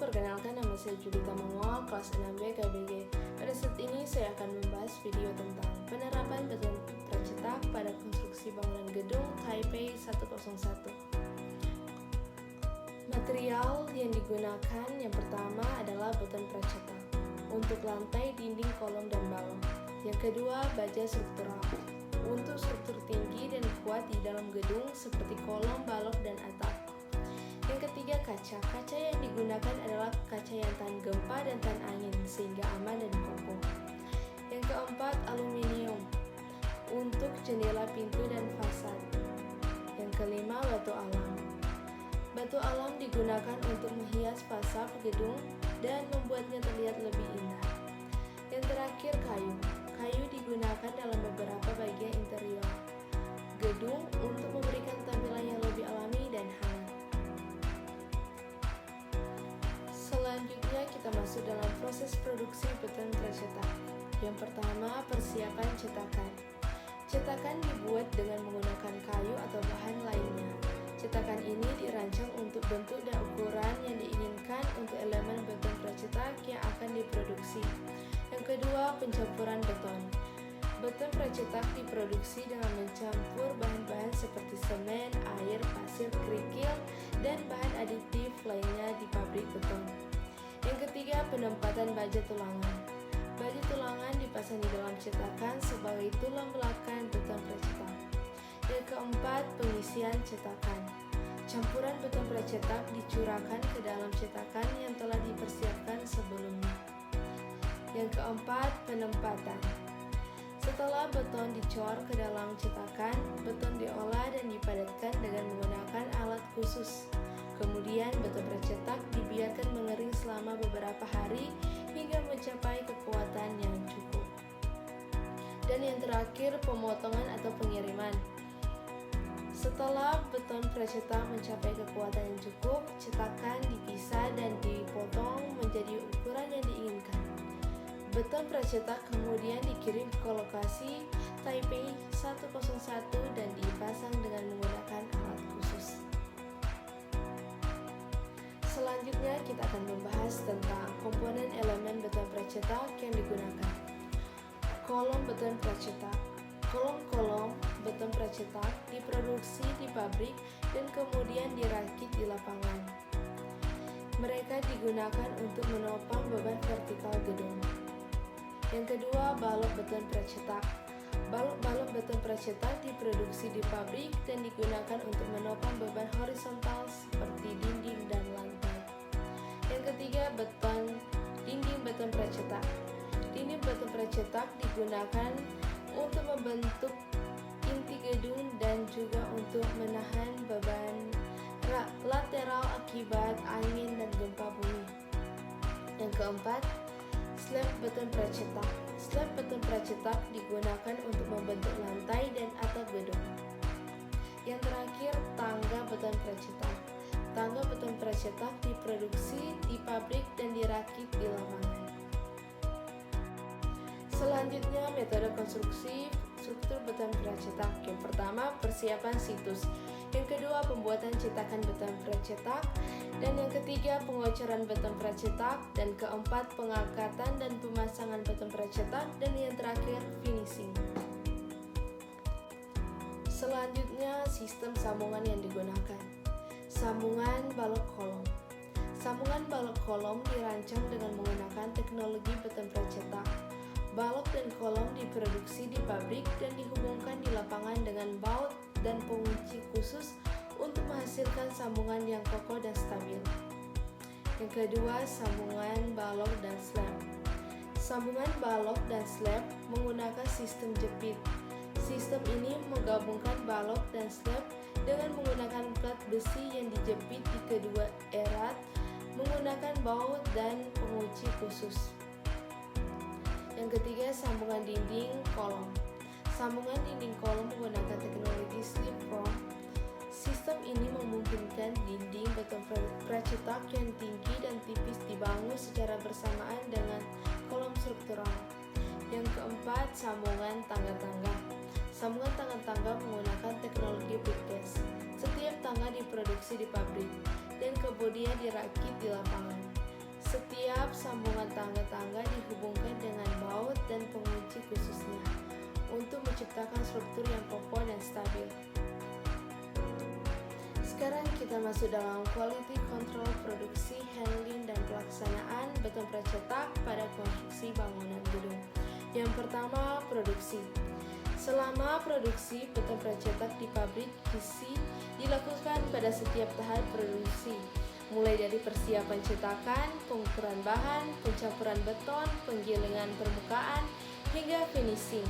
perkenalkan, nama saya Julita Mongol, kelas 6B KBG. Pada saat ini saya akan membahas video tentang penerapan beton precetak pada konstruksi bangunan gedung Taipei 101. Material yang digunakan yang pertama adalah beton precetak untuk lantai, dinding, kolom, dan balok. Yang kedua, baja struktural untuk struktur tinggi dan kuat di dalam gedung seperti kolom, balok, dan atap. Yang ketiga, kaca. Kaca yang digunakan adalah kaca yang tahan gempa dan tahan angin sehingga aman dan kokoh. Yang keempat, aluminium untuk jendela, pintu, dan fasad. Yang kelima, batu alam. Batu alam digunakan untuk menghias fasad gedung dan membuatnya terlihat lebih indah. Yang terakhir, kayu. Kayu digunakan dalam beberapa bagian interior gedung untuk memberikan tampilan yang lebih alami dan hangat. Selanjutnya kita masuk dalam proses produksi beton precetak. Yang pertama, persiapan cetakan. Cetakan dibuat dengan menggunakan kayu atau bahan lainnya. Cetakan ini dirancang untuk bentuk dan ukuran yang diinginkan untuk elemen beton precetak yang akan diproduksi. Yang kedua, pencampuran beton. Beton precetak diproduksi dengan mencampur bahan-bahan seperti semen, air, pasir, kerikil, dan bahan aditif lainnya di pabrik beton. Yang ketiga, penempatan baja tulangan. Baja tulangan dipasang di dalam cetakan sebagai tulang belakang beton precetak. Yang keempat, pengisian cetakan. Campuran beton precetak dicurahkan ke dalam cetakan yang telah dipersiapkan sebelumnya. Yang keempat, penempatan. Setelah beton dicor ke dalam cetakan, beton diolah dan dipadatkan dengan menggunakan alat khusus. Kemudian beton precetak dibiarkan mengering selama beberapa hari hingga mencapai kekuatan yang cukup. Dan yang terakhir, pemotongan atau pengiriman. Setelah beton precetak mencapai kekuatan yang cukup, cetakan dipisah dan dipotong menjadi ukuran yang diinginkan. Beton precetak kemudian dikirim ke lokasi Taipei 101 dan dipasang dengan menggunakan alat khusus. Selanjutnya kita akan membahas tentang komponen elemen beton precetak yang digunakan. Kolom beton precetak. Kolom-kolom beton precetak diproduksi di pabrik dan kemudian dirakit di lapangan. Mereka digunakan untuk menopang beban vertikal gedung. Yang kedua, balok beton precetak. Balok beton precetak diproduksi di pabrik dan digunakan untuk menopang beban horizontal seperti dinding dan lantai. Yang ketiga, dinding beton precetak. Dinding beton precetak digunakan untuk membentuk inti gedung dan juga untuk menahan beban lateral akibat angin dan gempa bumi. Yang keempat, slab beton precetak. Slab beton precetak digunakan untuk membentuk lantai dan atap gedung. Yang terakhir, tangga beton precetak. Tangga beton precetak diproduksi di pabrik dan dirakit di lapangan. Selanjutnya, metode konstruksi struktur beton precetak. Yang pertama, persiapan situs. Yang kedua, pembuatan cetakan beton precetak. Dan yang ketiga, pengocoran beton precetak. Dan keempat, pengangkatan dan pemasangan beton precetak. Dan yang terakhir, finishing. Selanjutnya, sistem sambungan yang digunakan. Sambungan balok kolom. Sambungan balok kolom dirancang dengan menggunakan teknologi beton precetak. Balok dan kolom diproduksi di pabrik dan dihubungkan di lapangan dengan baut dan pengunci khusus untuk menghasilkan sambungan yang kokoh dan stabil. Yang kedua, sambungan balok dan slab. Sambungan balok dan slab menggunakan sistem jepit. Sistem ini menggabungkan balok dan slab dengan menggunakan plat besi yang dijepit di kedua erat menggunakan baut dan pengunci khusus. Yang ketiga, sambungan dinding kolom. Sambungan dinding kolom menggunakan teknologi slip form. Sistem ini memungkinkan dinding beton precetak yang tinggi dan tipis dibangun secara bersamaan dengan kolom struktural. Yang keempat, sambungan tangga-tangga. Sambungan tangga-tangga menggunakan teknologi brickcase. Setiap tangga diproduksi di pabrik dan kemudian dirakit di lapangan. Setiap sambungan tangga-tangga dihubungkan dengan baut dan pengunci khususnya untuk menciptakan struktur yang kokoh dan stabil. Sekarang kita masuk dalam quality control produksi, handling, dan pelaksanaan beton precetak pada konstruksi bangunan gedung. Yang pertama, produksi. Selama produksi, beton precetak di pabrik QC dilakukan pada setiap tahap produksi, mulai dari persiapan cetakan, pengukuran bahan, pencampuran beton, penggilingan permukaan, hingga finishing.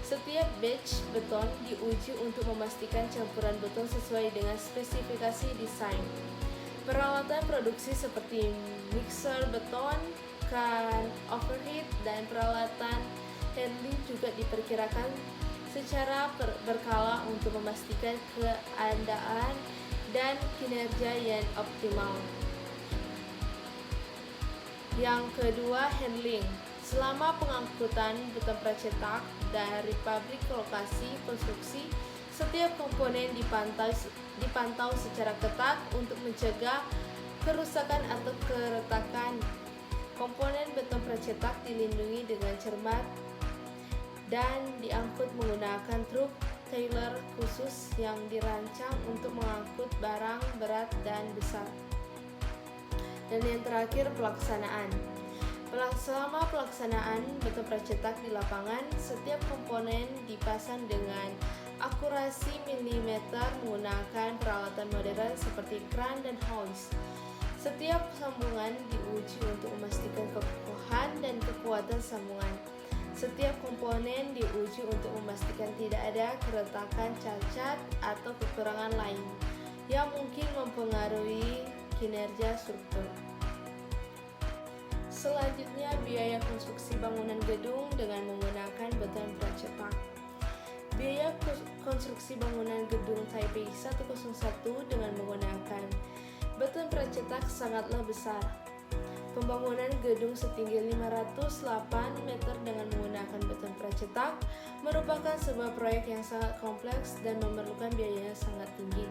Setiap batch beton diuji untuk memastikan campuran beton sesuai dengan spesifikasi desain. Peralatan produksi seperti mixer beton, kan overheat, dan peralatan handling juga diperkirakan secara berkala untuk memastikan keadaan dan kinerja yang optimal. Yang kedua, handling. Selama pengangkutan beton precetak dari pabrik ke lokasi konstruksi, setiap komponen dipantau secara ketat untuk mencegah kerusakan atau keretakan. Komponen beton precetak dilindungi dengan cermat dan diangkut menggunakan truk trailer khusus yang dirancang untuk mengangkut barang berat dan besar. Dan yang terakhir, pelaksanaan. Selama pelaksanaan beton precetak di lapangan, setiap komponen dipasang dengan akurasi milimeter menggunakan peralatan modern seperti kran dan hoist. Setiap sambungan diuji untuk memastikan kekokohan dan kekuatan sambungan. Setiap komponen diuji untuk memastikan tidak ada keretakan, cacat, atau kekurangan lain yang mungkin mempengaruhi kinerja struktur. Selanjutnya, biaya konstruksi bangunan gedung dengan menggunakan beton precetak. Biaya konstruksi bangunan gedung Taipei 101 dengan menggunakan beton precetak sangatlah besar. Pembangunan gedung setinggi 508 meter dengan menggunakan beton precetak merupakan sebuah proyek yang sangat kompleks dan memerlukan biaya yang sangat tinggi.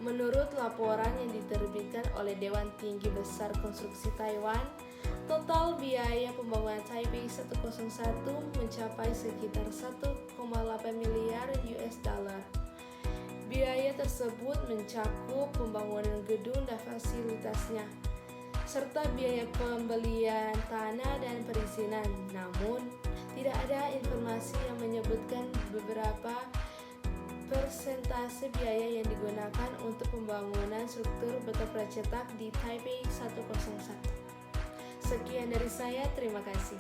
Menurut laporan yang diterbitkan oleh Dewan Tinggi Besar Konstruksi Taiwan, total biaya pembangunan Taipei 101 mencapai sekitar 1,8 miliar US dollar. Biaya tersebut mencakup pembangunan gedung dan fasilitasnya, serta biaya pembelian tanah dan perizinan. Namun, tidak ada informasi yang menyebutkan beberapa persentase biaya yang digunakan untuk pembangunan struktur beton precetak di Taipei 101. Sekian dari saya, terima kasih.